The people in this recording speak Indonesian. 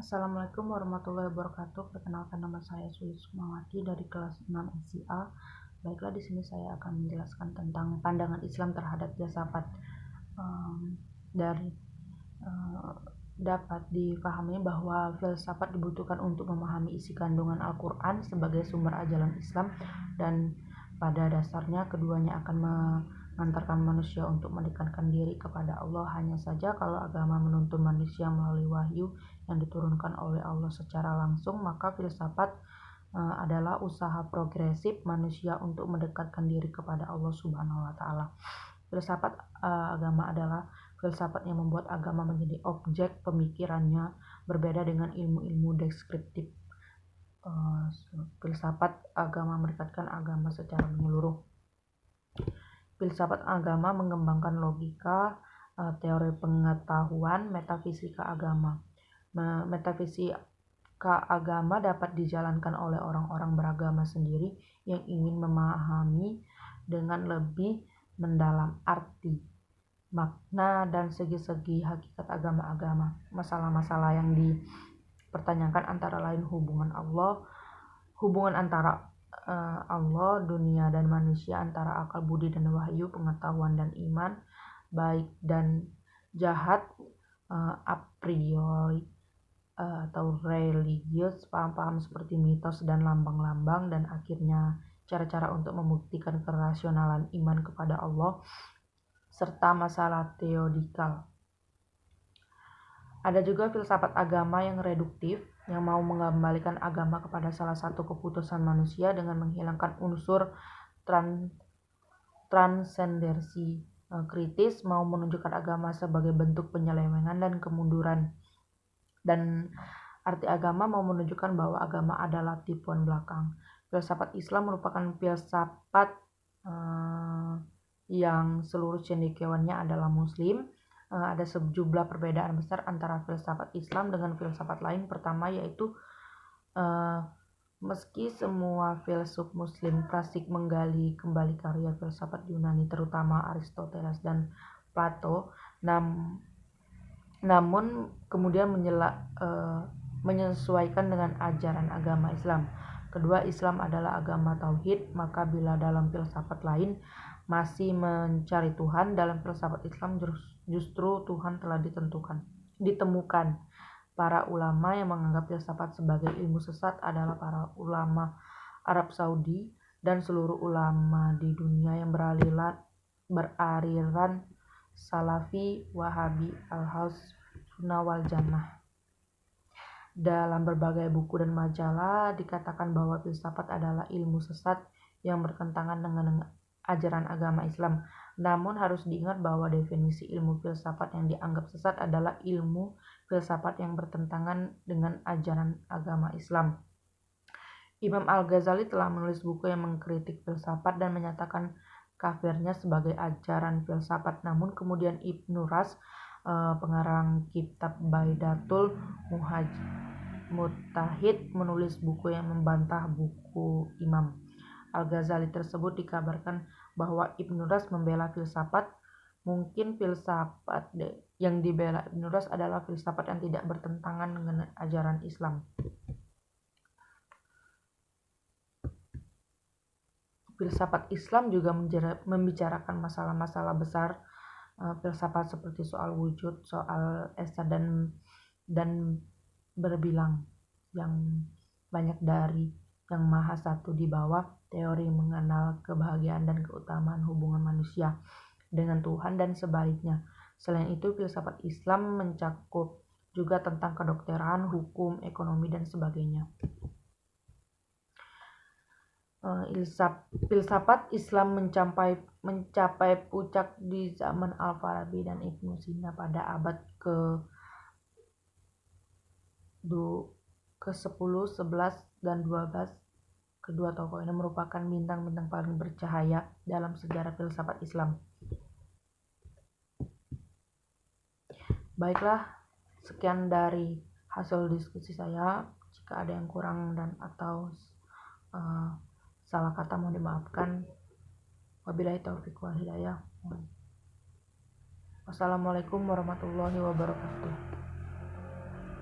Assalamualaikum warahmatullahi wabarakatuh. Perkenalkan, nama saya Suli Sukmawati dari kelas 6 SIA. Baiklah, di sini saya akan menjelaskan tentang pandangan Islam terhadap filsafat. Dari dapat dipahami bahwa filsafat dibutuhkan untuk memahami isi kandungan Al-Quran sebagai sumber ajaran Islam, dan pada dasarnya keduanya akan mengantarkan manusia untuk mendekatkan diri kepada Allah. Hanya saja kalau agama menuntun manusia melalui wahyu yang diturunkan oleh Allah secara langsung, maka filsafat adalah usaha progresif manusia untuk mendekatkan diri kepada Allah Subhanahu wa Ta'ala. Filsafat agama adalah filsafat yang membuat agama menjadi objek pemikirannya, berbeda dengan ilmu-ilmu deskriptif. Filsafat agama mendekatkan agama secara menyeluruh. Filsafat agama mengembangkan logika, teori pengetahuan, metafisika agama. Metafisika agama dapat dijalankan oleh orang-orang beragama sendiri yang ingin memahami dengan lebih mendalam arti, makna, dan segi-segi hakikat agama-agama. Masalah-masalah yang dipertanyakan antara lain hubungan antara Allah, dunia, dan manusia, antara akal budi dan wahyu, pengetahuan dan iman, baik dan jahat, a priori atau religius, paham-paham seperti mitos dan lambang-lambang, dan akhirnya cara-cara untuk membuktikan kerasionalan iman kepada Allah, serta masalah teodikal. Ada juga filsafat agama yang reduktif, yang mau mengembalikan agama kepada salah satu keputusan manusia dengan menghilangkan unsur transendensi kritis, mau menunjukkan agama sebagai bentuk penyelewengan dan kemunduran. Dan arti agama mau menunjukkan bahwa agama adalah tipuan belakang. Filsafat Islam merupakan filsafat yang seluruh cendekiawannya adalah Muslim. Ada sejumlah perbedaan besar antara filsafat Islam dengan filsafat lain. Pertama yaitu meski semua filsuf Muslim klasik menggali kembali karya filsafat Yunani, terutama Aristoteles dan Plato, namun kemudian menyesuaikan dengan ajaran agama Islam. Kedua, Islam adalah agama tauhid, maka bila dalam filsafat lain masih mencari Tuhan, dalam filsafat Islam justru Tuhan telah ditemukan. Para ulama yang menganggap filsafat sebagai ilmu sesat adalah para ulama Arab Saudi dan seluruh ulama di dunia yang beraliran Salafi, Wahabi, Al-Haus, Sunnah wal Jannah. Dalam berbagai buku dan majalah dikatakan bahwa filsafat adalah ilmu sesat yang bertentangan dengan ajaran agama Islam. Namun harus diingat bahwa definisi ilmu filsafat yang dianggap sesat adalah ilmu filsafat yang bertentangan dengan ajaran agama Islam. Imam Al-Ghazali telah menulis buku yang mengkritik filsafat dan menyatakan kafirnya sebagai ajaran filsafat. Namun kemudian Ibnu Ras, pengarang kitab Baidatul Mujtahid, menulis buku yang membantah buku Imam Al-Ghazali tersebut. Dikabarkan bahwa Ibnu Ras membela filsafat. Mungkin filsafat yang dibela Ibnu Ras adalah filsafat yang tidak bertentangan dengan ajaran Islam. Filsafat Islam juga membicarakan masalah-masalah besar filsafat seperti soal wujud, soal esa, dan berbilang yang banyak dari yang maha satu di bawah, teori mengenal kebahagiaan dan keutamaan hubungan manusia dengan Tuhan dan sebaliknya. Selain itu, filsafat Islam mencakup juga tentang kedokteran, hukum, ekonomi, dan sebagainya. Filsafat Islam mencapai puncak di zaman Al-Farabi dan Ibnu Sina pada abad ke-10, 11, dan 12. Kedua tokoh ini merupakan bintang-bintang paling bercahaya dalam sejarah filsafat Islam. Baiklah, sekian dari hasil diskusi saya. Jika ada yang kurang dan atau salah kata mohon dimaafkan. Wabillahi taufiq wal hidayah. Wassalamualaikum warahmatullahi wabarakatuh.